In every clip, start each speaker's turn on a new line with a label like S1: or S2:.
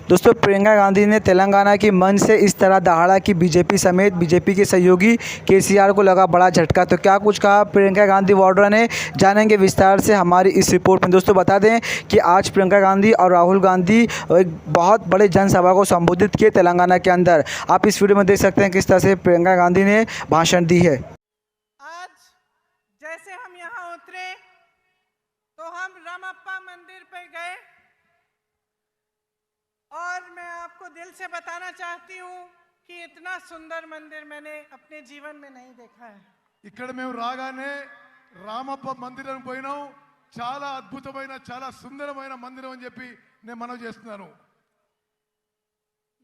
S1: दोस्तों प्रियंका गांधी ने तेलंगाना की मंच से इस तरह दहाड़ा कि बीजेपी समेत बीजेपी के सहयोगी केसीआर को लगा बड़ा झटका। तो क्या कुछ कहा प्रियंका गांधी वाड्रा ने, जानेंगे विस्तार से हमारी इस रिपोर्ट में। दोस्तों बता दें कि आज प्रियंका गांधी और राहुल गांधी एक बहुत बड़े जनसभा को संबोधित किए तेलंगाना के अंदर। आप इस वीडियो में देख सकते हैं किस तरह से प्रियंका गांधी ने भाषण दी है।
S2: आज जैसे हम यहाँ उतरे तो हम रामप्पा मंदिर पे गए और मैं आपको दिल से बताना चाहती हूँ कि इतना सुंदर मंदिर मैंने अपने जीवन में नहीं देखा है।
S3: ఇక్కడ మేము రాగానే రామప్ప మందిరం పోయినాం. చాలా అద్భుతమైన చాలా సుందరమైన మందిరం అని చెప్పి నేను మనవి చేస్తున్నాను.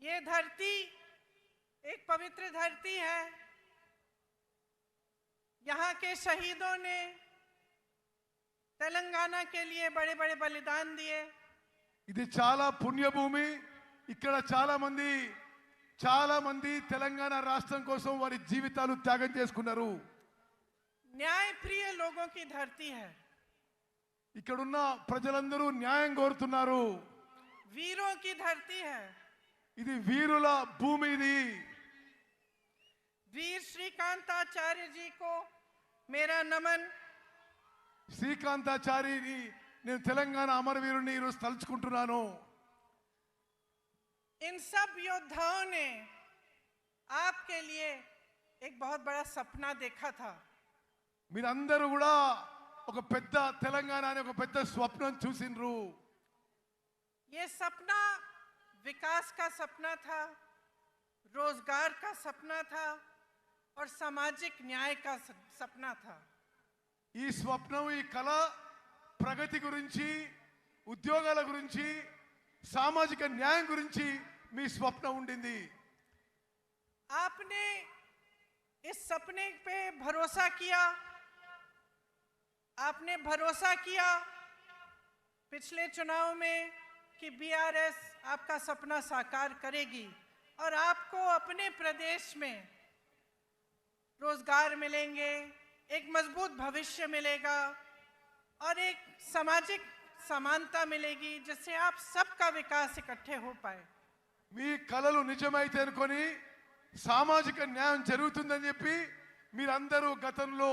S2: ये धरती एक पवित्र धरती है। यहाँ के शहीदों ने तेलंगाना के लिए बड़े बड़े बलिदान दिए।
S3: ఇది చాలా పుణ్యభూమి. ఇక్కడ చాలా మంది తెలంగాణ రాష్ట్రం కోసం వారి జీవితాలు త్యాగం చేసుకున్నారు.
S2: न्याय प्रिय लोगों की धरती है।
S3: ఇక్కడున్న ప్రజలందరూ న్యాయం కోరుతున్నారు.
S2: वीरों की धरती है।
S3: ఇది వీరుల భూమి. ఇది
S2: वीर श्रीकांताचार्य जी को मेरा नमन।
S3: శ్రీకాంతాచార్యని నేను తెలంగాణ అమరవీరుని ఈరోజు తలుచుకుంటున్నాను.
S2: इन सब योद्धाओं ने आपके लिए एक बहुत बड़ा सपना देखा था।
S3: మీరందరూ కూడా ఒక పెద్ద తెలంగాణ అనే ఒక పెద్ద స్వప్నం చూసిండ్రు.
S2: ये सपना विकास का सपना था, रोजगार का सपना था और सामाजिक न्याय का सपना था।
S3: ఈ స్వప్నం ఈ కళ ప్రగతి గురించి, ఉద్యోగాల గురించి, సామాజిక న్యాయం గురించి మీ స్వప్నం ఉండింది.
S2: आपने इस सपने पे भरोसा किया। आपने भरोसा किया पिछले चुनाव में कि बीआरएस आपका सपना साकार करेगी और आपको अपने प्रदेश में रोजगार मिलेंगे, एक मजबूत भविष्य मिलेगा और एक सामाजिक समानता मिलेगी जिससे आप सबका विकास इकट्ठे हो पाए।
S3: మీ కలలు నిజమైతే అనుకొని సామాజిక న్యాయం జరుగుతుందని చెప్పి మీరందరూ గతంలో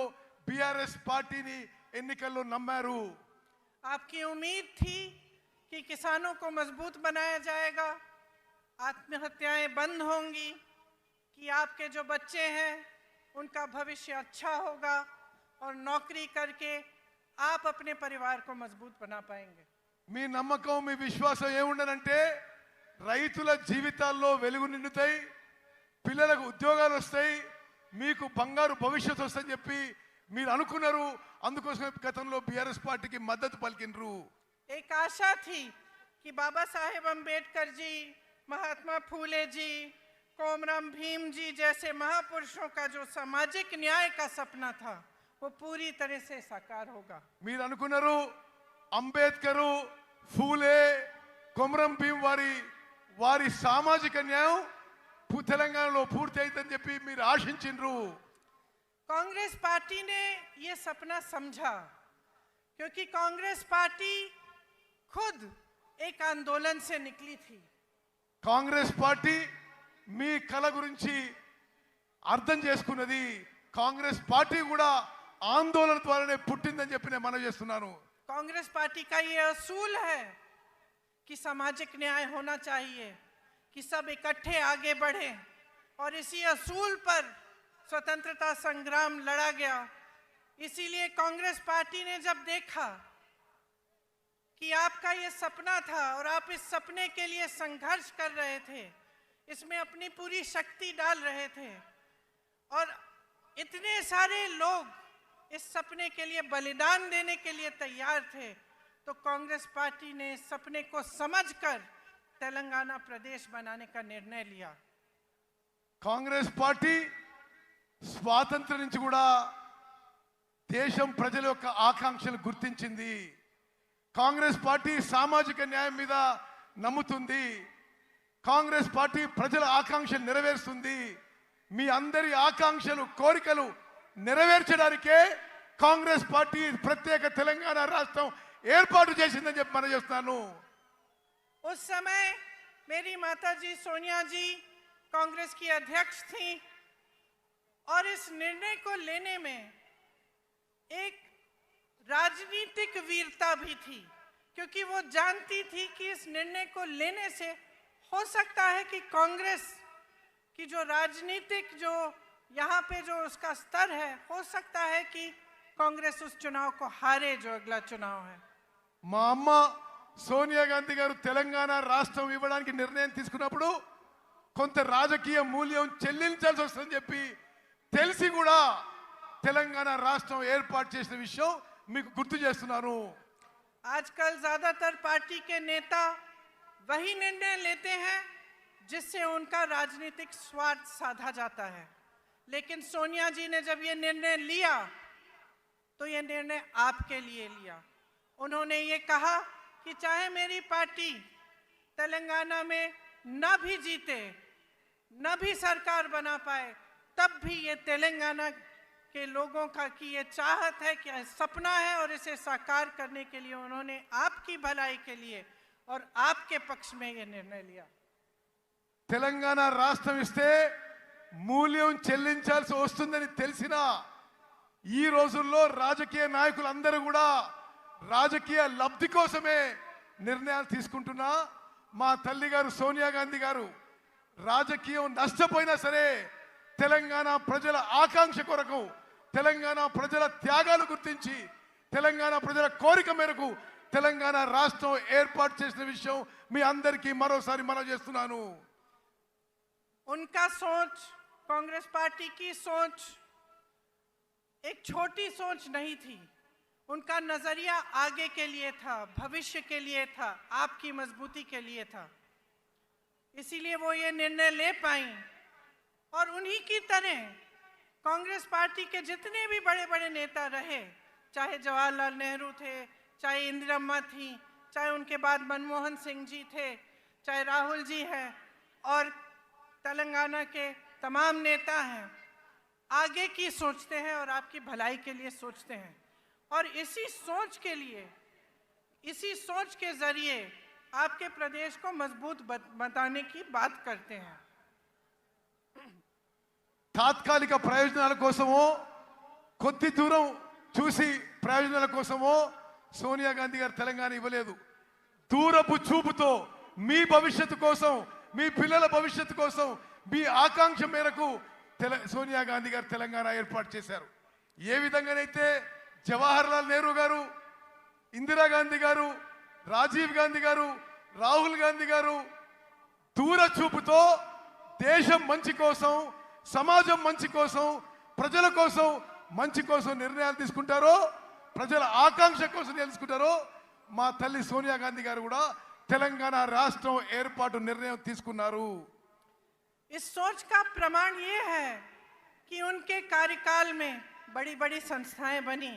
S3: బీఆర్ఎస్ పార్టీని ఎన్నికల్లో నమ్మారు.
S2: आपकी उम्मीद थी कि किसानों को मजबूत बनाया जाएगा, आत्महत्याएं बंद होंगी, कि आपके जो बच्चे हैं उनका भविष्य अच्छा होगा और नौकरी करके आप अपने परिवार को मजबूत बना पाएंगे।
S3: మీ నమ్మకం మీ విశ్వాసం ఏముండనంటే రైతుల జీవితాల్లో వెలుగు నిండుతాయి, పిల్లలకు ఉద్యోగాలు వస్తాయి, మీకు బంగారు భవిష్యత్తు వస్తుందని చెప్పి మీరు అనుకున్నారు. అందుకోసమే గతంలో బీఆర్ఎస్ పార్టీకి మద్దతు పలికినరు.
S2: एक आशा थी कि बाबा साहेब अम्बेडकर जी, महात्मा फूले जी, कोमराम भीम जी जैसे महापुरुषों का जो सामाजिक न्याय का सपना था वो पूरी तरह से साकार होगा।
S3: మీరు అనుకున్నారు అంబేద్కర్, ఫూలే, కొమరం భీం వారి సామాజిక న్యాయం తెలంగాణలో పూర్తి అవుతుందని చెప్పి మీరు ఆశించిండ్రు.
S2: कांग्रेस पार्टी ने ये सपना समझा क्योंकि कांग्रेस पार्टी खुद एक आंदोलन से निकली थी।
S3: కాంగ్రెస్ పార్టీ మీ కల గురించి అర్థం చేసుకున్నది. కాంగ్రెస్ పార్టీ కూడా ఆందోళన ద్వారానే పుట్టిందని చెప్పి నేను మనవి చేస్తున్నాను.
S2: कांग्रेस पार्टी का ये असूल है कि सामाजिक न्याय होना चाहिए, कि सब इकट्ठे आगे बढ़ें और इसी असूल पर स्वतंत्रता संग्राम लड़ा गया। इसीलिए कांग्रेस पार्टी ने जब देखा कि आपका ये सपना था और आप इस सपने के लिए संघर्ष कर रहे थे, इसमें अपनी पूरी शक्ति डाल रहे थे और इतने सारे लोग इस सपने के लिए बलिदान देने के लिए तैयार थे, तो कांग्रेस पार्टी ने इस सपने को समझकर तेलंगाना प्रदेश बनाने का निर्णय लिया।
S3: కాంగ్రెస్ పార్టీ స్వాతంత్రం నుంచి కూడా దేశం ప్రజల యొక్క ఆకాంక్షలు గుర్తించింది. కాంగ్రెస్ పార్టీ సామాజిక న్యాయం మీద నమ్ముతుంది. కాంగ్రెస్ పార్టీ ప్రజల ఆకాంక్షలు నెరవేరుస్తుంది. మీ అందరి ఆకాంక్షలు, కోరికలు నెరవేర్చడానికే కాంగ్రెస్ పార్టీ ప్రత్యేక తెలంగాణ రాష్ట్రం ఏర్పాటు చేసిందని చెప్పి మనం చేస్తున్నాను.
S2: उस समय मेरी माताजी सोनिया जी कांग्रेस की अध्यक्ष थी और इस निर्णय को लेने में एक राजनीतिक वीरता भी थी, क्योंकि वो जानती थी कि इस निर्णय को लेने से हो सकता है कि कांग्रेस की जो राजनीतिक जो यहाँ पे जो उसका स्तर है, हो सकता है कि कांग्रेस उस चुनाव को हारे जो अगला चुनाव है।
S3: మా అమ్మ సోనియా గాంధీ గారు తెలంగాణ రాష్ట్రం ఇవ్వడానికి నిర్ణయం తీసుకున్నప్పుడు కొంత రాజకీయ మూల్యం చెల్లించాల్సి వస్తుందని చెప్పి తెలిసి కూడా తెలంగాణ రాష్ట్రం ఏర్పాటు చేసిన విషయం మీకు గుర్తు చేస్తున్నాను।
S2: आजकल ज्यादातर पार्टी के नेता वही निर्णय लेते हैं जिससे उनका राजनीतिक स्वार्थ साधा जाता है, लेकिन सोनिया जी ने जब ये निर्णय लिया तो ये निर्णय आपके लिए लिया। उन्होंने ये कहा कि चाहे मेरी पार्टी तेलंगाना में न भी जीते, न भी सरकार बना पाए, तब भी ये तेलंगाना के लोगों का की ये चाहत है, कि सपना है, और इसे साकार करने के लिए उन्होंने आपकी भलाई के लिए और आपके पक्ष में ये निर्णय लिया।
S3: తెలంగాణ రాష్ట్రం ఇస్తే మూల్యం చెల్లించాల్సి వస్తుందని తెలిసినా ఈ రోజుల్లో రాజకీయ నాయకులందరూ కూడా రాజకీయ లబ్ధి కోసమే నిర్ణయాలు తీసుకుంటున్నా మా తల్లి గారు సోనియా గాంధీ గారు రాజకీయం నష్టపోయినా సరే తెలంగాణ ప్రజల ఆకాంక్ష కొరకు, తెలంగాణ ప్రజల త్యాగాలు గుర్తించి, తెలంగాణ ప్రజల కోరిక మేరకు తెలంగాణ రాష్ట్రం ఏర్పాటు చేసిన విషయం మీ అందరికీ మరోసారి మనవి చేస్తున్నాను।
S2: उनका सोच, कांग्रेस पार्टी की सोच एक छोटी सोच नहीं थी। उनका नजरिया आगे के लिए था, भविष्य के लिए था, आपकी मजबूती के लिए था। इसीलिए वो ये निर्णय ले पाई। और उन्हीं की तरह कांग्रेस पार्टी के जितने भी बड़े बड़े नेता रहे, चाहे जवाहरलाल नेहरू थे, चाहे इंदिरा थी, चाहे उनके बाद मनमोहन सिंह जी थे, चाहे राहुल जी हैं, और तेलंगाना के तमाम नेता हैं, आगे की सोचते हैं और आपकी भलाई के लिए सोचते हैं। और इसी सोच के लिए, इसी सोच के जरिए आपके प्रदेश को मजबूत बताने की बात करते हैं।
S3: తాత్కాలిక ప్రయోజనాల కోసమో కొద్ది దూరం చూసి ప్రయోజనాల కోసమో సోనియా గాంధీ గారు తెలంగాణ ఇవ్వలేదు। దూరపు చూపుతో మీ భవిష్యత్తు కోసం, మీ పిల్లల భవిష్యత్తు కోసం, మీ ఆకాంక్ష మేరకు సోనియా గాంధీ గారు తెలంగాణ ఏర్పాటు చేశారు। ఏ విధంగానైతే జవహర్లాల్ నెహ్రూ గారు, ఇందిరాగాంధీ గారు, రాజీవ్ గాంధీ గారు, రాహుల్ గాంధీ గారు దూర చూపుతో దేశం మంచి కోసం, సమాజం మంచి కోసం, ప్రజల కోసం మంచి కోసం నిర్ణయాలు తీసుకుంటారో, ప్రజల ఆకాంక్ష కోసం తెలుసుకుంటారో, మా తల్లి సోనియా గాంధీ గారు కూడా తెలంగాణ రాష్ట్రం ఏర్పాటు నిర్ణయం తీసుకున్నారు।
S2: इस सोच का प्रमाण ये है कि उनके कार्यकाल में बड़ी बड़ी संस्थाएं बनी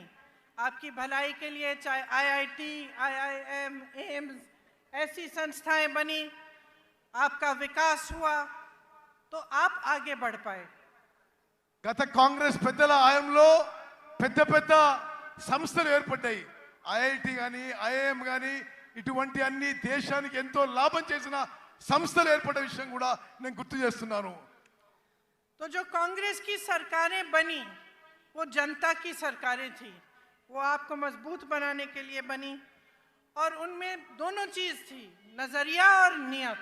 S2: आपकी भलाई के लिए, चाहे आईआईटी, आईआईएम, एम्स, ऐसी संस्थाएं बनी, आपका विकास हुआ, तो आप आगे बढ़ पाए।
S3: గత కాంగ్రెస్ పెద్దల హయాంలో పెద్ద పెద్ద సంస్థలు ఏర్పడ్డాయి। ఐఐటి కానీ, ఐఐఎం కానీ, ఇటువంటి అన్ని దేశానికి ఎంతో లాభం చేసిన సంస్థలు ఏర్పడ్డ విషయం కూడా నేను గుర్తు చేస్తున్నాను।
S2: तो जो कांग्रेस की सरकारें बनी वो जनता की सरकारें थी, वो आपको मजबूत बनाने के लिए बनी, और उनमें दोनों चीज थी, नजरिया और नियत।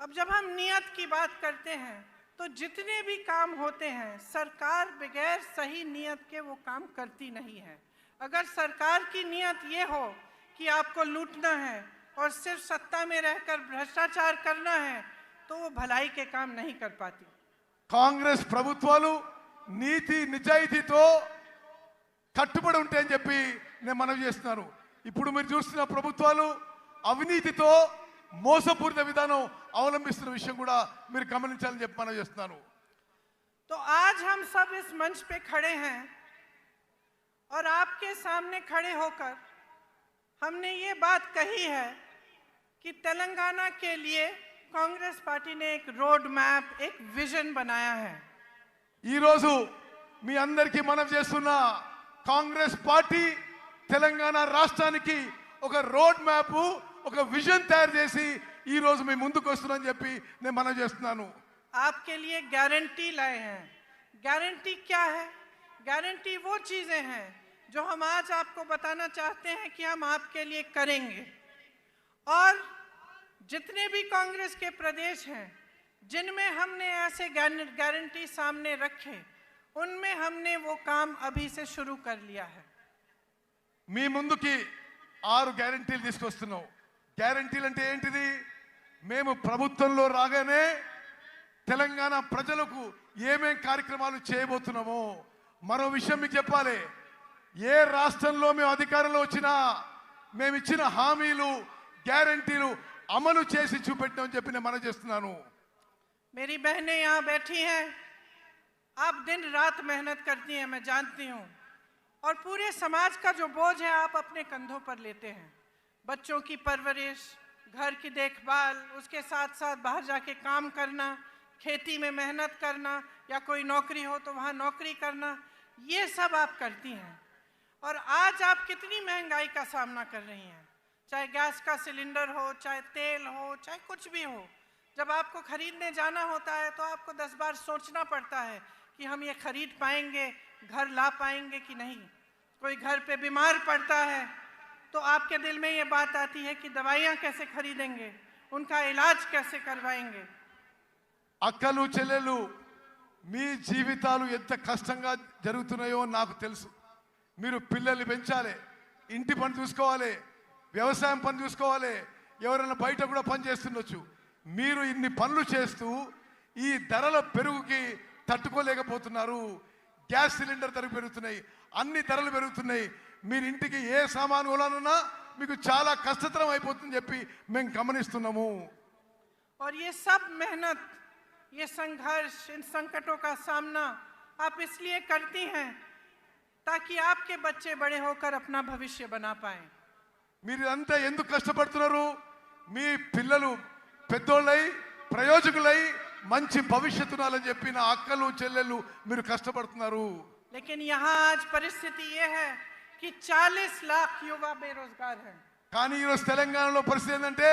S2: अब जब हम नियत की बात करते हैं तो जितने भी काम होते हैं, सरकार बगैर सही नियत के वो काम करती नहीं है। अगर सरकार की नियत ये हो कि आपको लूटना है और सिर्फ सत्ता में रहकर भ्रष्टाचार करना है, तो वो भलाई के काम नहीं कर पाती।
S3: కాంగ్రెస్ ప్రభుత్వాలు నీతి నిజాయితీతో కట్టుబడి ఉంటాయని చెప్పి నేను మనవి చేస్తున్నాను। ఇప్పుడు మీరు చూస్తున్న ప్రభుత్వాలు అవినీతితో మోసపూరిత విధానం అవలంబిస్తున్న విషయం కూడా మీరు గమనించాలని చెప్పి మనవి చేస్తున్నాను।
S2: तो आज हम सब इस मंच पे खड़े हैं और आपके सामने खड़े होकर हमने ये बात कही है कि तेलंगाना के लिए कांग्रेस पार्टी ने एक रोड मैप, एक विजन बनाया है।
S3: ఈ రోజు మీ అందరికీ మనవి చేస్తున్నా, కాంగ్రెస్ పార్టీ తెలంగాణ రాష్ట్రానికి ఒక రోడ్ మ్యాప్, ఒక విజన్ తయారు చేసి ఈ రోజు మీ ముందుకు వస్తున్నానని చెప్పి నేను మనవి చేస్తున్నాను.
S2: आपके लिए गारंटी लाए हैं। गारंटी क्या है? गारंटी वो चीजें हैं जो हम आज आपको बताना चाहते हैं कि हम आपके लिए करेंगे। और जितने भी कांग्रेस के प्रदेश हैं जिनमें हमने ऐसे गारंटी सामने रखे, उनमें हमने वो काम अभी से शुरू कर लिया है।
S3: మీ ముందుకి 6 గ్యారెంటీలు తీసుకొస్తున్నాం. గ్యారెంటీలు అంటే ఏంటిది? మేము ప్రభుత్వంలో రాగానే తెలంగాణ ప్రజలకు ఏమేం కార్యక్రమాలు చేయబోతున్నామో మరో విషయం మీకు చెప్పాలి. ఏ రాష్ట్రంలో మేము అధికారంలో వచ్చినా మేము ఇచ్చిన హామీలు గ్యారెంటీలు అమలు చేసి చూపెట్టామని చెప్పి నేను మనవి చేస్తున్నాను.
S2: मेरी बहनें यहाँ बैठी हैं, आप दिन रात मेहनत करती हैं, मैं जानती हूँ, और पूरे समाज का जो बोझ है आप अपने कंधों पर लेते हैं। बच्चों की परवरिश, घर की देखभाल, उसके साथ साथ बाहर जाके काम करना, खेती में मेहनत करना, या कोई नौकरी हो तो वहाँ नौकरी करना, ये सब आप करती हैं। और आज आप कितनी महंगाई का सामना कर रही हैं, चाहे गैस का सिलेंडर हो, चाहे तेल हो, चाहे कुछ भी हो। जब आपको खरीदने जाना होता है तो आपको 10 बार सोचना पड़ता है कि हम ये खरीद पाएंगे, घर ला पाएंगे कि नहीं। कोई घर पे बीमार पड़ता है तो आपके दिल में ये बात आती है कि दवाइयाँ कैसे खरीदेंगे, उनका इलाज कैसे करवाएंगे।
S3: అక్కలు చెల్లెలు మీ జీవితాలు ఎంత కష్టంగా జరుగుతున్నాయో నాకు తెలుసు. మీరు పిల్లల్ని పెంచాలి, ఇంటి పని చూసుకోవాలి, వ్యవసాయం పని చూసుకోవాలి, ఎవరైనా బయట కూడా పని చేస్తుండొచ్చు. మీరు ఇన్ని పనులు చేస్తూ ఈ ధరల పెరుగుకి తట్టుకోలేకపోతున్నారు. గ్యాస్ సిలిండర్ ధరలు పెరుగుతున్నాయి, అన్ని ధరలు పెరుగుతున్నాయి. మీరు ఇంటికి ఏ సామాను కొనాలన్నా మీకు చాలా కష్టతరం అయిపోతుందని చెప్పి మేము గమనిస్తున్నాము.
S2: और ये सब मेहनत, ये संघर्ष, इन संकटों का सामना आप इसलिए करती हैं ताकि आपके बच्चे बड़े होकर अपना भविष्य बना पाएं।
S3: మీరు అంతా ఎందుకు కష్టపడుతున్నారు? మీ పిల్లలు పెద్దోళ్ళై ప్రయోజకులై మంచి భవిష్యత్తు ఉండాలని చెప్పి నా అక్కలు చెల్లెళ్ళు మీరు కష్టపడుతున్నారు.
S2: लेकिन यहाँ आज परिस्थिति ये है कि 40 लाख युवा बेरोजगार हैं।
S3: కానీ ఈరోజు తెలంగాణలో పరిస్థితి ఏంటంటే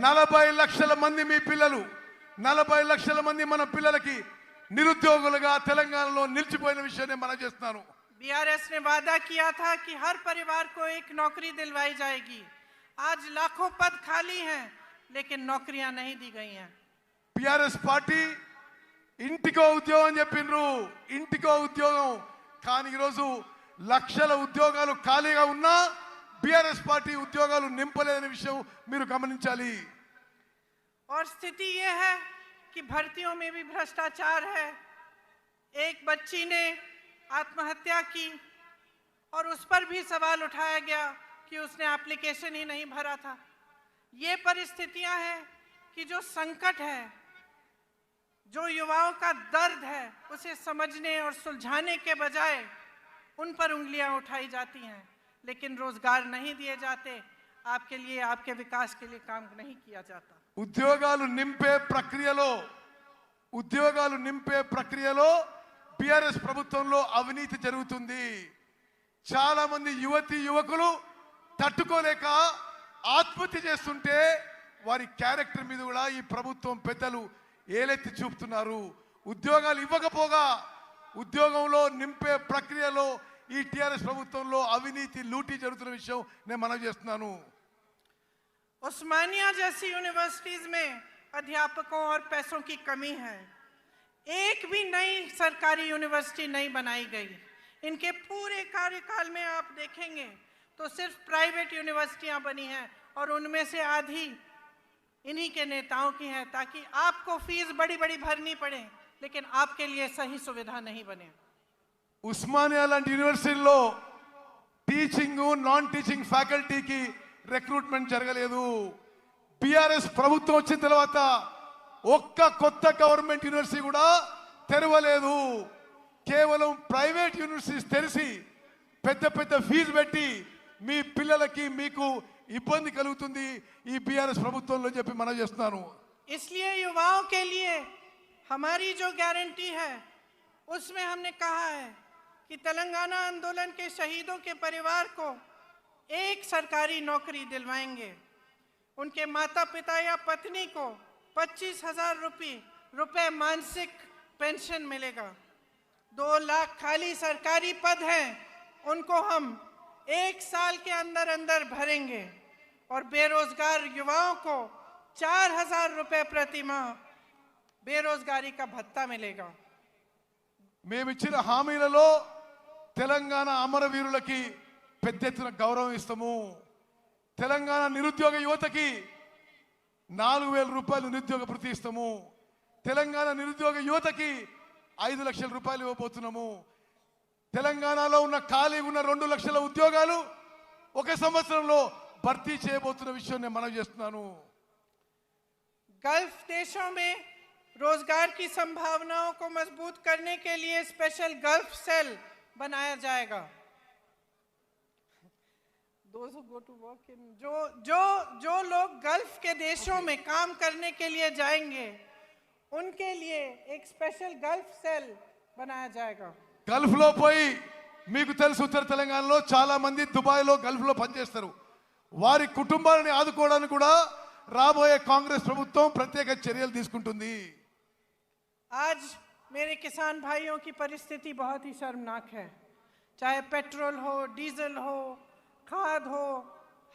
S3: 40 లక్షల మంది మీ పిల్లలు, 40 లక్షల మంది మన పిల్లలకి నిరుద్యోగులుగా తెలంగాణలో నిలిచిపోయిన విషయాన్ని మనం చేస్తున్నాను.
S2: बीआरएस ने वादा किया था कि हर परिवार को एक नौकरी दिलवाई जाएगी। आज लाखों पद खाली हैं लेकिन नौकरियां नहीं दी गई हैं।
S3: టిఆర్ఎస్ పార్టీ ఇంటికో ఉద్యోగం చెప్పిండ్రు, ఇంటికో ఉద్యోగం. కానీ ఈరోజు లక్షల ఉద్యోగాలు ఖాళీగా ఉన్నా బీఆర్ఎస్ పార్టీ ఉద్యోగాలు నింపలేదనే విషయం మీరు గమనించాలి.
S2: और स्थिति ये है कि भर्तियों में भी भ्रष्टाचार है। एक बच्ची ने आत्महत्या की और उस पर भी सवाल उठाया गया कि उसने एप्लीकेशन ही नहीं भरा था। ये परिस्थितियां हैं कि जो संकट है, जो युवाओं का दर्द है, उसे समझने और सुलझाने के बजाय उन पर उंगलियां उठाई जाती हैं, लेकिन रोजगार नहीं दिए जाते, आपके लिए, आपके विकास के लिए काम नहीं किया जाता।
S3: ఉద్యోగాలు నింపే ప్రక్రియలో బీఆర్ఎస్ ప్రభుత్వంలో అవినీతి జరుగుతుంది. చాలా మంది యువకులు తట్టుకోలేక ఆత్మహత్య చేస్తుంటే వారి క్యారెక్టర్ మీద కూడా ఈ ప్రభుత్వం పెద్దలు ఏలెత్తి చూపుతున్నారు. ఉద్యోగాలు ఇవ్వకపోగా ఉద్యోగంలో నింపే ప్రక్రియలో ఈ టిఆర్ఎస్ ప్రభుత్వంలో అవినీతి లూటీ జరుగుతున్న విషయం నేను మనవి చేస్తున్నాను.
S2: उस्मानिया जैसी यूनिवर्सिटीज में अध्यापकों और पैसों की कमी है। एक भी नई सरकारी यूनिवर्सिटी नहीं बनाई गई। इनके पूरे कार्यकाल में आप देखेंगे तो सिर्फ प्राइवेट यूनिवर्सिटियां बनी हैं और उनमें से आधी इन्हीं के नेताओं की है, ताकि आपको फीस बड़ी बड़ी भरनी पड़े लेकिन आपके लिए सही सुविधा नहीं बने।
S3: ఉస్మానియా లాంటి యూనివర్సిటీలో టీచింగ్ నాన్ టీచింగ్ ఫ్యాకల్టీకి రిక్రూట్మెంట్ జరగలేదు. బీఆర్ఎస్ ప్రభుత్వం వచ్చిన తర్వాత ఒక్క కొత్త గవర్నమెంట్ యూనివర్సిటీ కూడా తెరవలేదు. కేవలం ప్రైవేట్ యూనివర్సిటీస్ తెరిచి పెద్ద ఫీజు పెట్టి మీ పిల్లలకి మీకు ఇబ్బంది కలుగుతుంది ఈ బీఆర్ఎస్ ప్రభుత్వంలో చెప్పి మనం చేస్తున్నాను.
S2: इसलिए युवाओं के लिए हमारी जो गारंटी है उसमें हमने कहा है कि तेलंगाना आंदोलन के शहीदों के परिवार को एक सरकारी नौकरी दिलवाएंगे, उनके माता पिता या पत्नी को 25,000 रुपए मासिक पेंशन मिलेगा। 2 लाख खाली सरकारी पद हैं, उनको हम 1 साल के अंदर अंदर भरेंगे और बेरोजगार युवाओं को 4,000 रुपए प्रति माह बेरोजगारी का भत्ता मिलेगा।
S3: మేమిచ్చిన హామీలలో తెలంగాణ అమరవీరులకి పెద్ద ఎత్తున గౌరవం ఇస్తాము. తెలంగాణ నిరుద్యోగ యువతకి 4,000 రూపాయలు నిరుద్యోగ భృతి ఇస్తాము. తెలంగాణ నిరుద్యోగ యువతకి 5 లక్షల రూపాయలు ఇవ్వబోతున్నాము. తెలంగాణలో ఉన్న ఖాళీ ఉన్న 2 లక్షల ఉద్యోగాలు 1 సంవత్సరంలో భర్తీ చేయబోతున్న విషయం నేను మనవి చేస్తున్నాను.
S2: गल्फ देशों में रोजगार की संभावनाओं को मजबूत करने के लिए स्पेशल गल्फ सेल बनाया जाएगा। जो लोग गल्फ के देशों में काम करने के लिए जाएंगे उनके लिए एक स्पेशल गल्फ सेल बनाया जाएगा।
S3: గల్ఫ్ లో పోయి మీకు తెలుసు ఉత్తర తెలంగాణలో చాలా మంది దుబాయ్ లో గల్ఫ్ లో పనిచేస్తారు. వారి కుటుంబాలను ఆదుకోవడానికి కూడా రాబోయే కాంగ్రెస్ ప్రభుత్వం ప్రత్యేక చర్యలు తీసుకుంటుంది.
S2: आज मेरे किसान भाइयों की परिस्थिति बहुत ही शर्मनाक है। चाहे पेट्रोल हो, डीजल हो, खाद हो,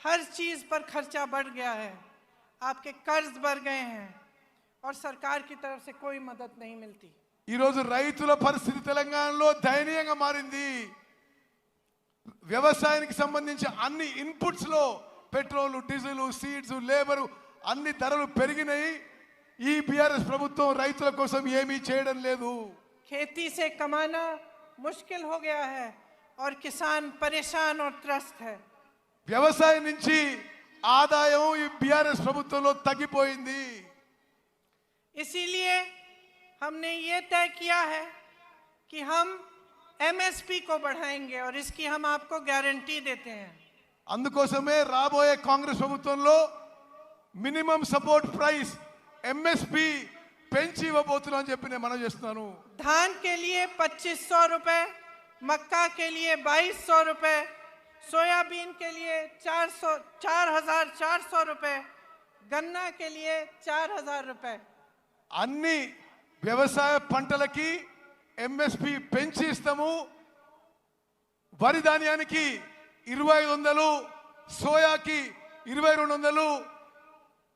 S2: हर चीज पर खर्चा बढ़ गया है। आपके कर्ज बढ़ गए हैं और सरकार की तरफ से कोई मदद नहीं मिलती।
S3: ఈ రోజు రైతుల పరిస్థితి తెలంగాణలో దయనీయంగా మారింది. వ్యవసాయానికి సంబంధించి అన్ని ఇన్పుట్స్ లో పెట్రోల్, డీజిల్, సీడ్స్, లేబర్ అన్ని ధరలు పెరిగినాయి. ఈ బీఆర్ఎస్ ప్రభుత్వం రైతుల కోసం ఏమీ చేయడం లేదు.
S2: खेती से कमाना मुश्किल हो गया है और किसान परेशान और त्रस्त है।
S3: వ్యవసాయం నుంచి ఆదాయం ఈ బీఆర్ఎస్ ప్రభుత్వంలో తగ్గిపోయింది.
S2: इसीलिए हमने ये तय किया है कि हम एमएसपी को बढ़ाएंगे और इसकी हम आपको गारंटी देते हैं।
S3: అందుకోసమే రాబోయే కాంగ్రెస్ ప్రభుత్వంలో మినిమం సపోర్ట్ ప్రైస్ ఎంఎస్పి పెంచి ఇవ్వబోతున్నాం అని చెప్పి నేను మనవి చేస్తున్నాను.
S2: धान के लिए 2,500 रुपए, मक्का के लिए 2,200 रुपए, सोयाबीन के लिए 4,400 रुपए, गन्ना के लिए 4,000 रुपए।
S3: అన్ని వ్యవసాయ పంటలకి ఎంఎస్పి పెంచి ఇస్తాము. వరి ధాన్యానికి 2,500, సోయాకి 2,200,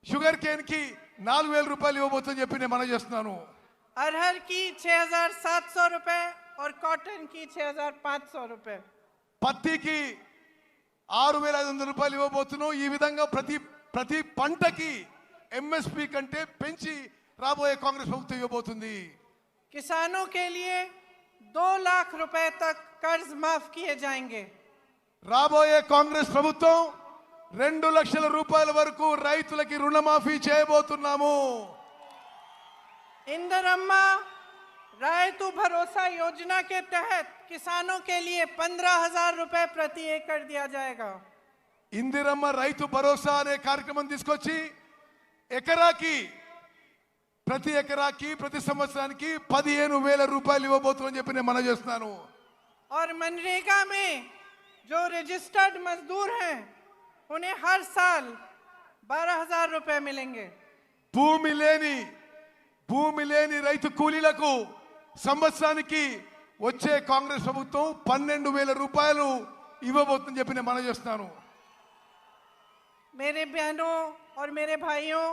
S3: షుగర్ కేన్ కి 4,000 రూపాయలు ఇవ్వబోతుందని చెప్పి నేను మనవి చేస్తున్నాను.
S2: अरहर की 6,700 रुपए और कॉटन की 6,500 रुपए।
S3: పత్తికి 6,500 రూపాయలు ఇవ్వబోతున్నాం. ఈ విధంగా ప్రతి పంటకి ఎంఎస్పి కంటే పెంచి రాబోయే కాంగ్రెస్ ప్రభుత్వం ఇవ్వబోతుంది.
S2: किसानों के लिए 2 लाख रुपए तक कर्ज माफ किए जाएंगे।
S3: రాబోయే కాంగ్రెస్ ప్రభుత్వం 2 లక్షల రూపాయల వరకు రైతులకి రుణమాఫీ చేయబోతున్నాము.
S2: इंदिरम्मा रायतु भरोसा योजना के तहत किसानों के लिए 15,000 रुपए प्रति एकड़ दिया जाएगा।
S3: ఇందిరమ్మ రైతు భరోసా అనే కార్యక్రమం తీసుకొచ్చి ప్రతి ఎకరాకి ప్రతి సంవత్సరానికి 15,000 రూపాయలు ఇవ్వబోతుందని చెప్పి నేను మనవి చేస్తున్నాను.
S2: और मनरेगा में जो रजिस्टर्ड मजदूर हैं उन्हें हर साल 12,000 रुपए मिलेंगे।
S3: భూమి లేని రైతు కూలీలకు సంవత్సరానికి వచ్చే కాంగ్రెస్ ప్రభుత్వం 12,000 రూపాయలు ఇవ్వబోతుందని చెప్పి నేను మనవి చేస్తున్నాను.
S2: मेरे बहनों और मेरे भाइयों,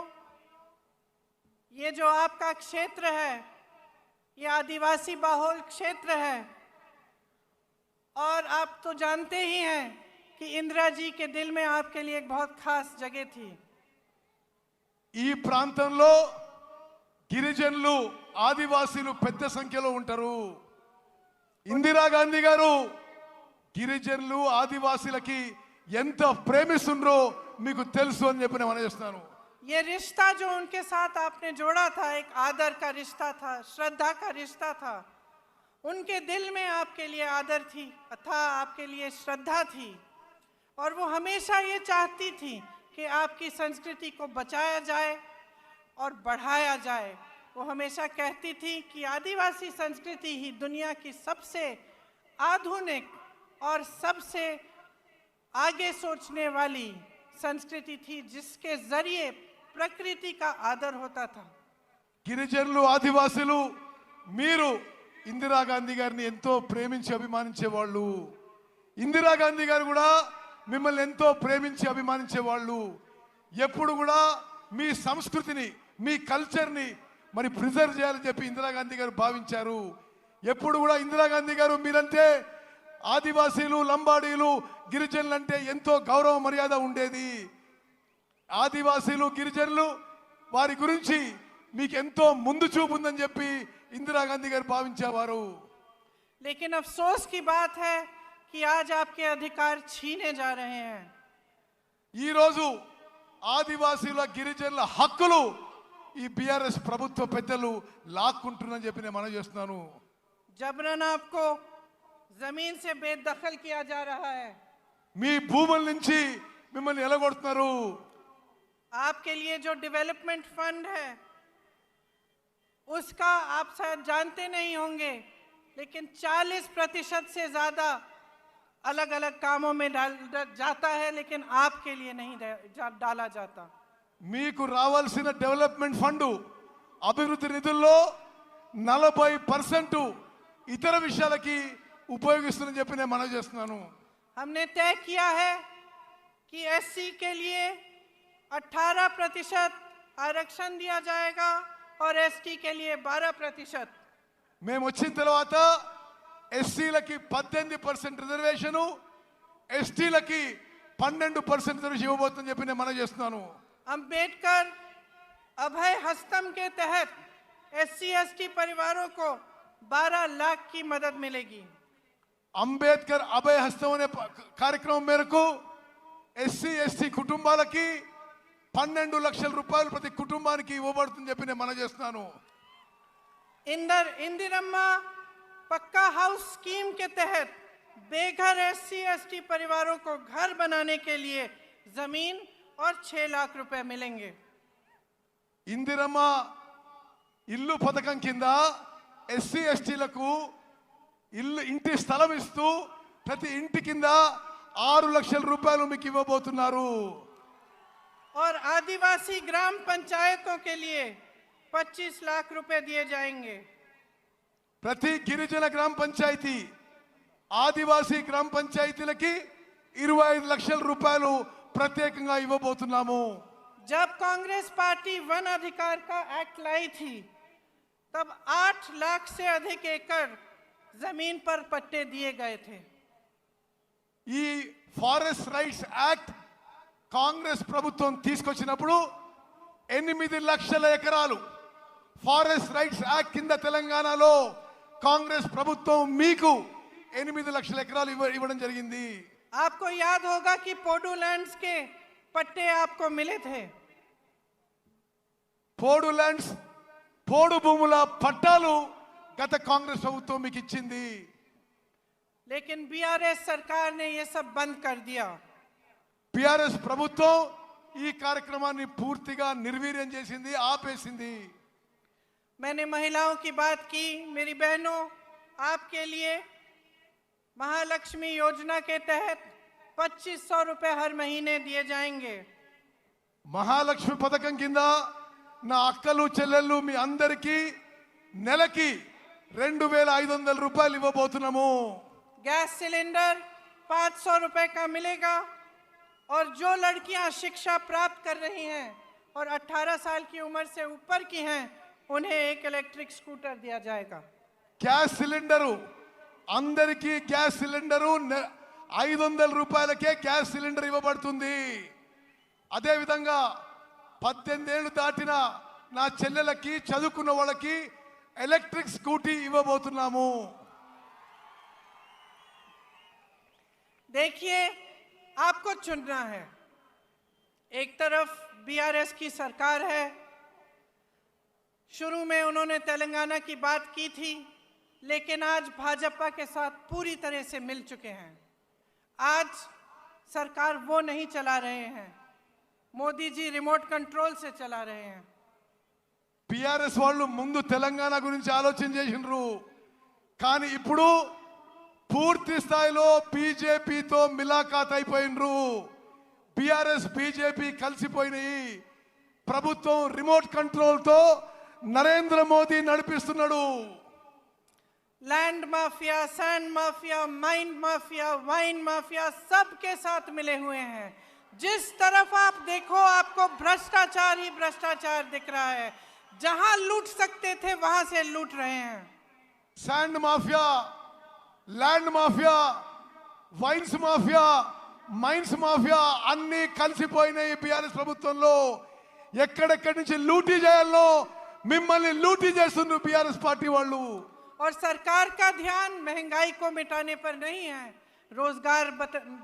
S2: ये जो आपका क्षेत्र है ये आदिवासी बहुल क्षेत्र है और आप तो जानते ही हैं कि इंदिरा जी के दिल में आपके लिए एक बहुत खास जगह थी।
S3: ఈ ప్రాంతంలో గిరిజనులు, ఆదివాసీలు పెద్ద సంఖ్యలో ఉంటారు. ఇందిరాగాంధీ గారు గిరిజనులు, ఆదివాసీలకి ఎంత ప్రేమిస్తుండ్రో మీకు తెలుసు అని చెప్పి నేను మనవిస్తున్నాను.
S2: ये रिश्ता जो उनके साथ आपने जोड़ा था एक आदर का रिश्ता था, श्रद्धा का रिश्ता था। उनके दिल में आपके लिए आदर थी था, आपके लिए श्रद्धा थी और वो हमेशा ये चाहती थी कि आपकी संस्कृति को बचाया जाए और बढ़ाया जाए। वो हमेशा कहती थी कि आदिवासी संस्कृति ही दुनिया की सबसे आधुनिक और सबसे आगे सोचने वाली संस्कृति थी जिसके जरिए प्रकृति का आदर होता था।
S3: గిరిజనులు ఆదివాసులు మీరు ఇందిరాగాంధీ గారిని ఎంతో ప్రేమించి అభిమానించేవాళ్ళు. ఇందిరాగాంధీ గారు కూడా మిమ్మల్ని ఎంతో ప్రేమించి అభిమానించేవాళ్ళు. ఎప్పుడు కూడా మీ సంస్కృతిని మీ కల్చర్ని మరి ప్రిజర్వ్ చేయాలని చెప్పి ఇందిరాగాంధీ గారు భావించారు. ఎప్పుడు కూడా ఇందిరాగాంధీ గారు మీరంటే ఆదివాసీలు లంబాడీలు గిరిజనులు అంటే ఎంతో గౌరవ మర్యాద ఉండేది. ఆదివాసీలు గిరిజనులు వారి గురించి మీకు ఎంతో ముందు చూపు ఉందని చెప్పి ఇందిరాగాంధీ గారు భావించేవారు.
S2: लेकिन अफसोस की बात है कि आज आपके अधिकार छीने जा रहे हैं।
S3: ఈ రోజు ఆదివాసీల గిరిజనుల హక్కులు ఈ బీఆర్ఎస్ ప్రభుత్వ పెద్దలు లాక్కుంటున్నారని చెప్పి నేను మనవి చేస్తున్నాను.
S2: जबरन आपको जमीन से बेदखल किया जा रहा है।
S3: మీ భూముల నుంచి మిమ్మల్ని ఎలగొడుతున్నారు.
S2: आपके लिए जो डेवलपमेंट फंड है उसका आप शायद जानते नहीं होंगे, लेकिन 40% से ज्यादा अलग अलग कामों में जाता है, लेकिन आपके लिए नहीं डाला जाता।
S3: మీకు రావాల్సిన డెవలప్మెంట్ ఫండ్ అభివృద్ధి నిధుల్లో 40% ఇతర విషయాలకి ఉపయోగిస్తుందని చెప్పి నేను మనవి చేస్తున్నాను.
S2: हमने तय किया है कि एससी के लिए 18% आरक्षण दिया जाएगा और एसटी के लिए 12%।
S3: మేము వచ్చిన తర్వాత ఎస్సీలకి 18% రిజర్వేషను, ఎస్టీలకి 12% రిజర్వేషన్ ఇవ్వబోతుందని చెప్పి నేను మనవి చేస్తున్నాను.
S2: अंबेडकर अभय हस्तम के तहत एससी एसटी परिवारों को 12 लाख की मदद मिलेगी।
S3: అంబేద్కర్ అభయ హస్తం అనే కార్యక్రమం మేరకు ఎస్సీ ఎస్టీ కుటుంబాలకి 12 లక్షల రూపాయలు ప్రతి కుటుంబానికి ఇవ్వబడుతుందని చెప్పి నేను మనవి చేస్తున్నాను.
S2: इंदिरम्मा पक्का हाउस स्कीम के तहत बेघर एससी एसटी परिवारों को घर बनाने के लिए जमीन और 6 लाख रुपए मिलेंगे।
S3: ఇందిరమ్మ ఇల్లు పథకం కింద ఎస్సీ ఎస్టీలకు ఇంటి స్థలం ఇస్తూ ప్రతి ఇంటి కింద 6 లక్షల రూపాయలు మీకు ఇవ్వబోతున్నారు.
S2: और आदिवासी ग्राम पंचायतों के लिए 25 लाख रुपए दिए जाएंगे।
S3: ప్రతి గిరిజన గ్రామ పంచాయతీ ఆదివాసీ గ్రామ పంచాయతీలకి 25 లక్షల రూపాయలు ప్రత్యేకంగా ఇవ్వబోతున్నాము.
S2: जब कांग्रेस पार्टी वन अधिकार का एक्ट लाई थी तब 8 लाख से अधिक एकड़ जमीन पर पट्टे दिए गए थे।
S3: ఈ ఫారెస్ట్ రైట్స్ యాక్ట్ కాంగ్రెస్ ప్రభుత్వం తీసుకొచ్చినప్పుడు 8 లక్షల ఎకరాలు ఫారెస్ట్ రైట్స్ యాక్ట్ కింద తెలంగాణలో కాంగ్రెస్ ప్రభుత్వం మీకు 8 లక్షల ఎకరాలు ఇవ్వడం జరిగింది.
S2: आपको याद होगा कि पोडू लैंड्स के पट्टे आपको मिले थे।
S3: పోడు ల్యాండ్స్ పోడు భూముల పట్టాలు గత కాంగ్రెస్ ప్రభుత్వం మీకు ఇచ్చింది.
S2: लेकिन बीआरएस सरकार ने ये सब बंद कर दिया।
S3: బీఆర్ఎస్ ప్రభుత్వం ఈ కార్యక్రమాన్ని పూర్తిగా నిర్వీర్యం చేసింది, ఆపేసింది.
S2: मैंने महिलाओं की बात की। मेरी बहनों, आपके लिए महालक्ष्मी योजना के तहत 2500 रुपए हर महीने दिए जाएंगे।
S3: మహాలక్ష్మి పథకం కింద నా అక్కలు చెల్లెళ్ళు మీ అందరికీ నెలకి 2500 రూపాయలు ఇవ్వబోతున్నాము.
S2: गैस सिलेंडर 500 रुपए का मिलेगा और जो लड़कियां शिक्षा प्राप्त कर रही हैं और 18 साल की उम्र से ऊपर की हैं उन्हें एक इलेक्ट्रिक स्कूटर दिया जाएगा।
S3: గ్యాస్ సిలిండరు అందరికీ గ్యాస్ సిలిండరు 500 రూపాయలకే గ్యాస్ సిలిండర్ ఇవ్వబడుతుంది. అదేవిధంగా 18 ఏళ్ళు దాటిన నా చెల్లెలకి చదువుకున్న వాళ్ళకి ఎలక్ట్రిక్ స్కూటీ ఇవ్వబోతున్నాము.
S2: देखिए, आपको चुनना है। एक तरफ बीआरएस की सरकार है। शुरू में उन्होंने तेलंगाना की बात की थी, लेकिन आज भाजपा के साथ पूरी तरह से मिल चुके हैं। आज सरकार वो नहीं चला रहे हैं, मोदी जी रिमोट कंट्रोल से चला रहे हैं।
S3: బీఆర్ఎస్ వాళ్ళు ముందు తెలంగాణ గురించి ఆలోచన చేసినారు, కానీ ఇప్పుడు పూర్తి స్థాయిలో బీజేపీతో మిలాఖాత్ అయిపోయినరు. BRS BJP కలిసిపోయినాయి. ప్రభుత్వం రిమోట్ కంట్రోల్ తో నరేంద్ర మోదీ నడిపిస్తున్నాడు.
S2: Land mafia, sand mafia, mine mafia, wine mafia सबके साथ मिले हुए हैं। जिस तरफ आप देखो आपको भ्रष्टाचार ही भ्रष्टाचार दिख रहा है। जहां लूट सकते थे वहां से लूट रहे हैं।
S3: Sand mafia, land mafia, wines mafia, mines mafia అన్ని కలిసిపోయినాయి బీఆర్ఎస్ ప్రభుత్వంలో. ఎక్కడెక్కడి నుంచి లూటీ చేయాలో మిమ్మల్ని లూటీ చేస్తున్నారు బీఆర్ఎస్ పార్టీ వాళ్ళు.
S2: और सरकार का ध्यान महंगाई को मिटाने पर नहीं है, रोजगार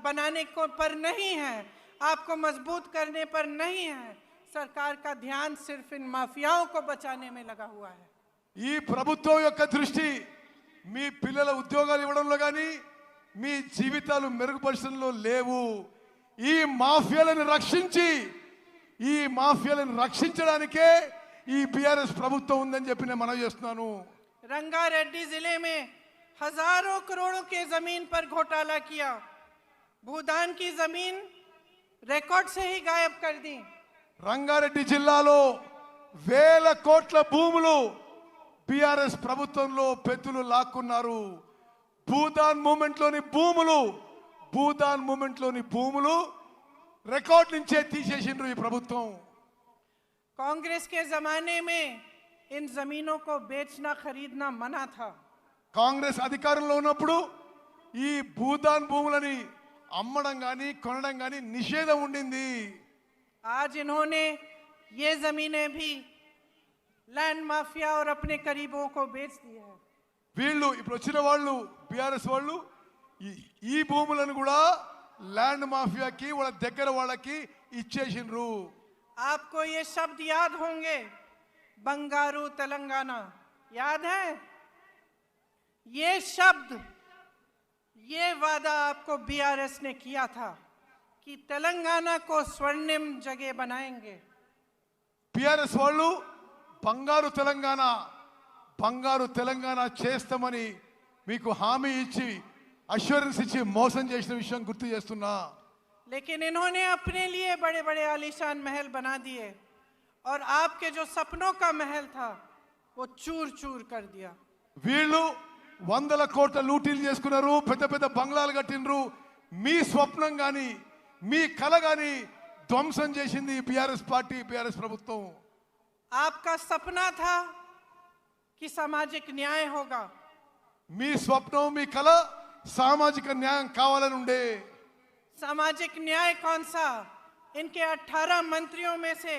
S2: बनाने को पर नहीं है, आपको मजबूत करने पर नहीं है। सरकार का ध्यान सिर्फ इन माफियाओं को बचाने में लगा हुआ है।
S3: ఈ ప్రభుత్వం యొక్క దృష్టి మీ పిల్లల ఉద్యోగాలు ఇవ్వడంలో కానీ మీ జీవితాలు మెరుగుపరచడంలో లేవు. ఈ మాఫియాలను రక్షించడానికే ఈ బీఆర్ఎస్ ప్రభుత్వం ఉందని చెప్పి నేను మనవి చేస్తున్నాను.
S2: रंगारेड्डी जिले में हजारों करोड़ों के जमीन पर घोटाला किया, भूदान की जमीन रिकॉर्ड से ही गायब कर दी।
S3: రంగారెడ్డి జిల్లాలో వేల కోట్ల భూములు బీఆర్ఎస్ ప్రభుత్వంలో పెద్దలు లాక్కున్నారు. భూదాన్ మూమెంట్ లోని భూములు రికార్డ్ నుంచే తీసేసిండ్రు ఈ ప్రభుత్వం.
S2: कांग्रेस के जमाने में इन जमीनों को बेचना खरीदना मना था।
S3: కాంగ్రెస్ అధికారంలో ఉన్నప్పుడు ఈ భూదాన్ భూములని అమ్మడం గాని కొనడం గాని నిషేధం ఉండింది.
S2: आज इन्होंने ये जमीनें भी लैंड माफिया और अपने करीबों को बेच दी है।
S3: వీళ్ళు ఇప్పుడు వచ్చిన వాళ్ళు బీఆర్ఎస్ వాళ్ళు ఈ భూములను కూడా ల్యాండ్ మాఫియాకి వాళ్ళ దగ్గర వాళ్ళకి ఇచ్చేసిండ్రు.
S2: आपको ये शब्द याद होंगे, बंगारू तेलंगाना याद है? ये शब्द, ये वादा आपको बीआरएस ने किया था कि तेलंगाना को स्वर्णिम जगह बनाएंगे।
S3: బీఆర్ఎస్ వాళ్ళు బంగారు తెలంగాణ చేస్తామని మీకు హామీ ఇచ్చి అష్యూరెన్స్ ఇచ్చి మోసం చేసిన విషయం గుర్తు చేస్తున్నా.
S2: लेकिन इन्होंने अपने लिए बड़े बड़े आलीशान महल बना दिए और आपके जो सपनों का महल था वो चूर चूर कर दिया।
S3: వీళ్ళు 100 కోట్ల లూటీలు చేసుకున్నారు, పెద్ద పెద్ద బంగ్లాలు కట్టినరు. మీ స్వప్నం గాని మీ కల గాని ధ్వంసం చేసింది బీఆర్ఎస్ పార్టీ, బీఆర్ఎస్ ప్రభుత్వం.
S2: आपका सपना था कि सामाजिक न्याय होगा।
S3: మీ స్వప్నం మీ కల సామాజిక న్యాయం కావాలని ఉండే.
S2: सामाजिक न्याय कौन सा? इनके 18 मंत्रियों में से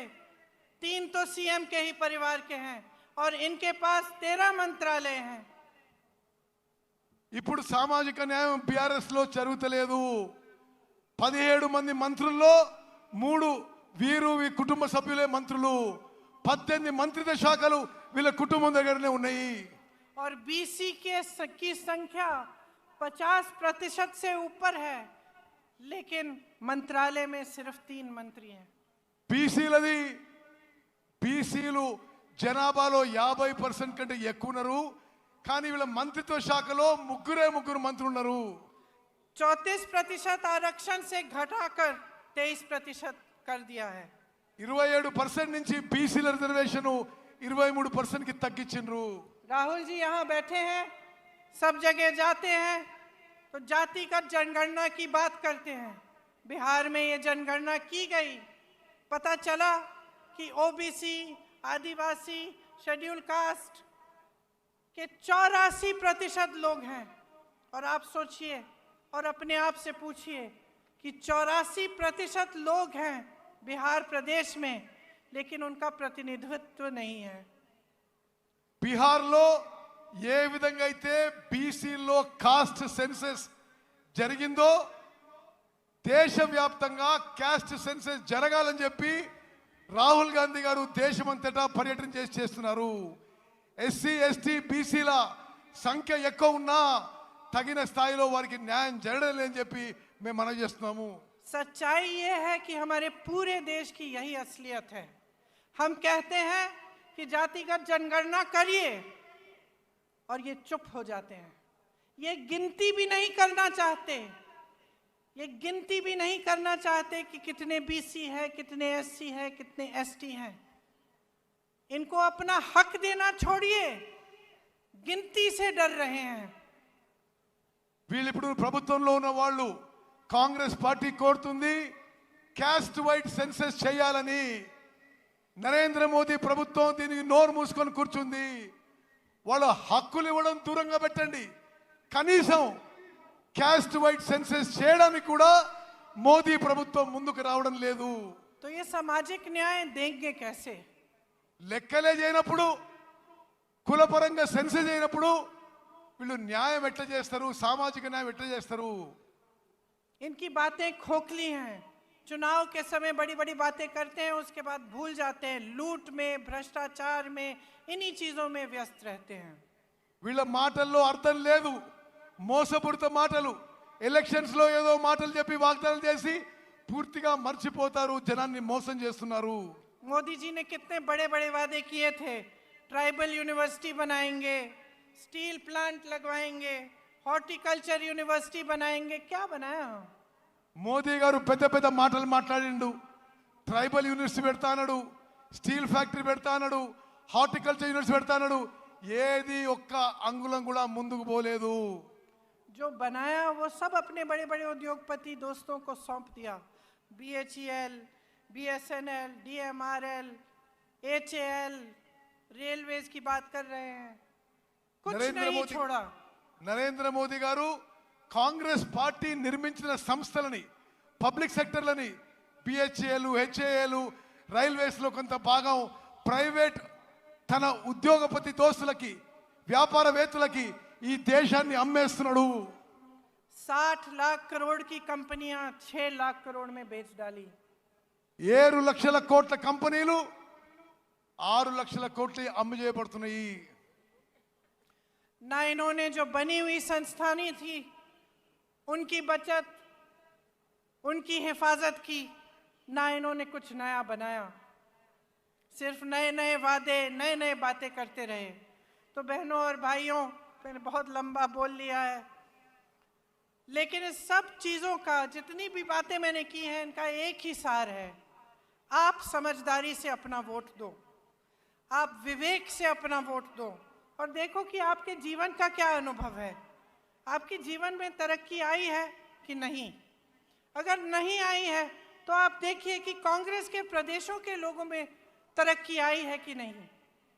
S2: 3 तो सीएम के ही परिवार के हैं और इनके पास 13 मंत्रालय हैं।
S3: ఇప్పుడు సామాజిక న్యాయం బీఆర్ఎస్ లో జరుగుతలేదు. 17 మంది మంత్రుల్లో 3 వీరు కుటుంబ సభ్యులే మంత్రులు. 18 మంత్రిత్వ శాఖలు వీళ్ళ కుటుంబం దగ్గరనే ఉన్నాయి.
S2: और बीसी की संख्या 50% से ऊपर है, लेकिन मंत्रालय में सिर्फ 3 मंत्री हैं। బీసీలు జనాభాలో 50% కంటే ఎక్కువ ఉన్నారు. కానీ వీళ్ళ మంత్రిత్వ శాఖలో ముగ్గురు మంత్రులు ఉన్నారు. 34% आरक्षण से घटाकर 23% कर दिया है।
S3: 27% నుంచి బీసీల రిజర్వేషన్ 23% కి తగ్గించిండ్రు.
S2: राहुल जी यहाँ बैठे हैं, सब जगह जाते हैं तो जातिगत जनगणना की बात करते हैं। बिहार में ये जनगणना की गई, पता चला कि ओबीसी, आदिवासी, शेड्यूल कास्ट के 84% लोग हैं। और आप सोचिए और अपने आप से पूछिए कि 84% लोग हैं बिहार प्रदेश में, लेकिन उनका प्रतिनिधित्व नहीं है।
S3: బీహార్లో ఏ విధంగా అయితే బీసీలో కాస్ట్ సెన్సస్ జరిగిందో దేశవ్యాప్తంగా కాస్ట్ సెన్సస్ జరగాలని చెప్పి రాహుల్ గాంధీ గారు దేశమంతటా పర్యటన చేస్తున్నారు. ఎస్సీ ఎస్టీ బీసీల సంఖ్య ఎక్కువ ఉన్నా తగిన స్థాయిలో వారికి న్యాయం జరగడం లేదని చెప్పి మేము మనవి చేస్తున్నాము.
S2: सच्चाई ये है कि हमारे पूरे देश की यही असलियत है। हम कहते हैं कि जातिगत जनगणना करिए और ये चुप हो जाते हैं, ये गिनती भी नहीं करना चाहते ये गिनती भी नहीं करना चाहते कि कितने बीसी है, कितने एससी है, कितने एसटी हैं। इनको अपना हक देना छोड़िए, गिनती से डर रहे हैं।
S3: వీళ్ళు ఇప్పుడు ప్రభుత్వంలో ఉన్న వాళ్ళు కాంగ్రెస్ పార్టీ కోరుతుంది క్యాస్ట్ వైడ్ సెన్సస్ చేయాలని. నరేంద్ర మోదీ ప్రభుత్వం దీనికి నోరు మూసుకొని కూర్చుంది. వాళ్ళ హక్కులు ఇవ్వడం దూరంగా పెట్టండి, కనీసం క్యాస్ట్ వైడ్ సెన్సస్ చేయడానికి కూడా మోదీ ప్రభుత్వం ముందుకు రావడం లేదు.
S2: तो ये सामाजिक न्याय देंगे कैसे?
S3: లెక్కలే చేయనప్పుడు, కులపరంగా సెన్సస్ చేయనప్పుడు వీళ్ళు న్యాయం ఎట్లా చేస్తారు, సామాజిక న్యాయం ఎట్లా చేస్తారు?
S2: इनकी बातें खोखली हैं। चुनाव के समय बड़ी बड़ी बातें करते हैं, उसके बाद भूल जाते हैं। लूट में, भ्रष्टाचार में, इन्हीं चीजों में व्यस्त रहते हैं।
S3: వీళ్ళ మాటల్లో అర్థం లేదు, మోసపూరిత మాటలు. ఎలక్షన్స్ లో ఏదో మాటలు చెప్పి వాగ్దానం చేసి పూర్తిగా మర్చిపోతారు, జనాన్ని మోసం చేస్తున్నారు.
S2: मोदी जी ने कितने बड़े बड़े वादे किए थे। ट्राइबल यूनिवर्सिटी बनाएंगे, स्टील प्लांट लगवाएंगे, हॉर्टिकल्चर यूनिवर्सिटी बनाएंगे। क्या बनाया?
S3: మోదీ గారు పెద్ద పెద్ద మాటలు మాట్లాడిండు. ట్రైబల్ యూనివర్సిటీ పెడతా అన్నాడు, స్టీల్ ఫ్యాక్టరీ పెడతా అన్నాడు, హార్టికల్చర్ యూనివర్సిటీ పెడతా అన్నాడు. ఏది ఒక్క అంగుళం కూడా ముందుకు పోలేదు.
S2: जो बनाया वो सब अपने बड़े बड़े उद्योगपति दोस्तों को सौंप दिया। BHEL, BSNL, DMRL, HAL, railways की बात कर रहे हैं, कुछ नहीं छोड़ा।
S3: నరేంద్ర మోదీ గారు కాంగ్రెస్ పార్టీ నిర్మించిన సంస్థలని, పబ్లిక్ సెక్టర్లని, బిహెచ్ఏలు, హెచ్ఏఏలు, రైల్వేస్ లో కొంత భాగం ప్రైవేట్ తన ఉద్యోగపతి దోస్తులకి, వ్యాపారవేత్తలకి ఈ దేశాన్ని అమ్మేస్తున్నాడు.
S2: 60 लाख करोड़ की कंपनियां 6 लाख करोड़ में बेच डाली।
S3: 7 లక్షల కోట్ల కంపెనీలు 6 లక్షల కోట్లు అమ్ము చేయబడుతున్నాయి.
S2: ना इन्होंने जो बनी हुई संस्थानें थी उनकी बचत, उनकी हिफाजत की, ना इन्होंने कुछ नया बनाया। सिर्फ नए नए वादे, नए नए बातें करते रहे। तो बहनों और भाइयों, मैंने बहुत लंबा बोल लिया है, लेकिन इस सब चीज़ों का, जितनी भी बातें मैंने की हैं, इनका एक ही सार है। आप समझदारी से अपना वोट दो, आप विवेक से अपना वोट दो, और देखो कि आपके जीवन का क्या अनुभव है। आपके जीवन में तरक्की आई है कि नहीं? अगर नहीं आई है तो आप देखिए कि कांग्रेस के प्रदेशों के लोगों में तरक्की आई है कि नहीं।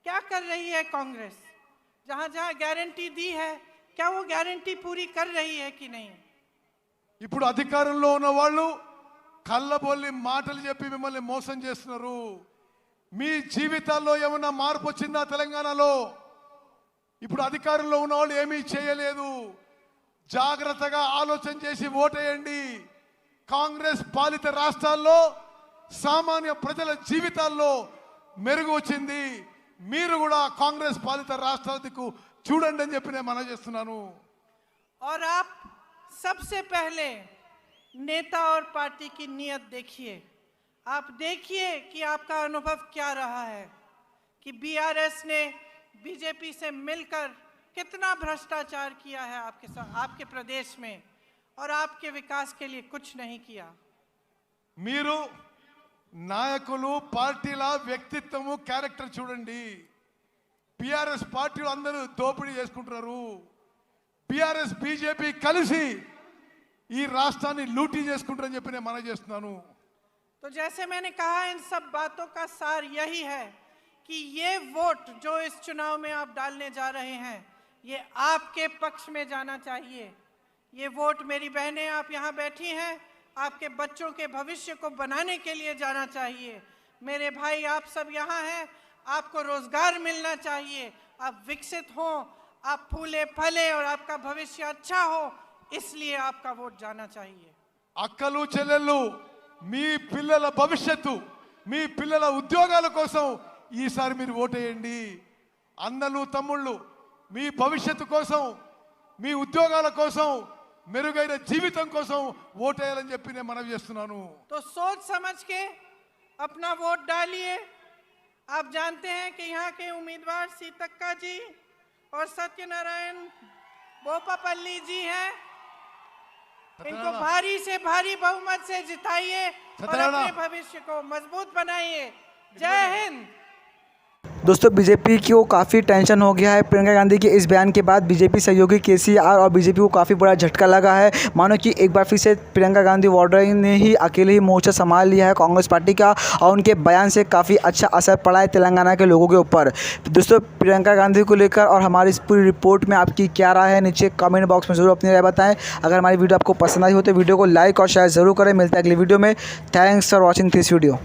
S2: क्या कर रही है कांग्रेस? जहाँ जहाँ गारंटी दी है, क्या वो गारंटी पूरी कर रही है कि नहीं?
S3: ఇప్పుడు అధికారంలో ఉన్న వాళ్ళు కళ్ళబొల్లి మాటలు చెప్పి మిమ్మల్ని మోసం చేస్తున్నారు. మీ జీవితాల్లో ఏమన్నా మార్పు వచ్చిందా తెలంగాణలో? ఇప్పుడు అధికారంలో ఉన్న వాళ్ళు ఏమీ చేయలేదు. జాగ్రత్తగా ఆలోచన చేసి ఓటేయండి. కాంగ్రెస్ పాలిత రాష్ట్రాల్లో సామాన్య ప్రజల జీవితాల్లో మెరుగు వచ్చింది. మీరు కూడా కాంగ్రెస్ పాలిత రాష్ట్రాలకు చూడండి అని చెప్పి నేను మనవి చేస్తున్నాను.
S2: और आप सबसे पहले नेता और पार्टी की नीयत देखिए। आप देखिए कि आपका अनुभव क्या रहा है, कि बीआरएस ने बीजेपी से मिलकर कितना भ्रष्टाचार किया है आपके साथ, आपके प्रदेश में, और आपके विकास के लिए कुछ नहीं किया।
S3: మీరు నాయకులు, పార్టీల వ్యక్తిత్వము, క్యారెక్టర్ చూడండి. బిఆర్ఎస్ పార్టీలు అందరూ దోపిడీ చేసుకుంటున్నారు. బిఆర్ఎస్ బీజేపీ కలిసి ఈ రాష్ట్రాన్ని లూటీ చేసుకుంటారని చెప్పి నేను మనవి చేస్తున్నాను.
S2: तो जैसे मैंने कहा, इन सब बातों का सार यही है कि ये वोट जो इस चुनाव में आप डालने जा रहे हैं, ये आपके पक्ष में जाना चाहिए। ये वोट, मेरी बहनें आप यहाँ बैठी हैं, आपके बच्चों के भविष्य को बनाने के लिए जाना चाहिए। मेरे भाई आप सब यहाँ हैं, आपको रोजगार मिलना चाहिए, आप विकसित हों, आप फूले फले और आपका भविष्य अच्छा हो, इसलिए आपका वोट जाना चाहिए।
S3: అక్కలు, చెల్లెళ్ళు, మీ పిల్లల భవిష్యత్తు, మీ పిల్లల ఉద్యోగాల కోసం ఈసారి మీరు ఓటేయండి. అన్నలు, తమ్ముళ్ళు, మీ భవిష్యత్తు కోసం, మీ ఉద్యోగాల కోసం, మెరుగైన జీవితం కోసం ఓటేయాలని చెప్పి నేను మనవి చేస్తున్నాను.
S2: तो सोच समझ के अपना वोट डालिए। आप जानते हैं कि यहाँ के उम्मीदवार सीतक्का जी और सत्यनारायण बोपापल्ली जी हैं। इनको भारी से भारी बहुमत से जिताइए और
S3: सत्यनारायण।
S2: अपने भविष्य को मजबूत बनाइए। जय हिंद।
S1: दोस्तों बीजेपी को काफ़ी टेंशन हो गया है प्रियंका गांधी के इस बयान के बाद। बीजेपी सहयोगी केसीआर और बीजेपी को काफ़ी बड़ा झटका लगा है। मानो कि एक बार फिर से प्रियंका गांधी वाड्रा ने ही अकेले ही मोर्चा संभाल लिया है कांग्रेस पार्टी का और उनके बयान से काफ़ी अच्छा असर पड़ा है तेलंगाना के लोगों के ऊपर। दोस्तों प्रियंका गांधी को लेकर और हमारी इस पूरी रिपोर्ट में आपकी क्या राय है, नीचे कमेंट बॉक्स में ज़रूर अपनी राय बताएं। अगर हमारी वीडियो आपको पसंद आई हो तो वीडियो को लाइक और शेयर ज़रूर करें। मिलते हैं अगली वीडियो में। Thanks for watching this video.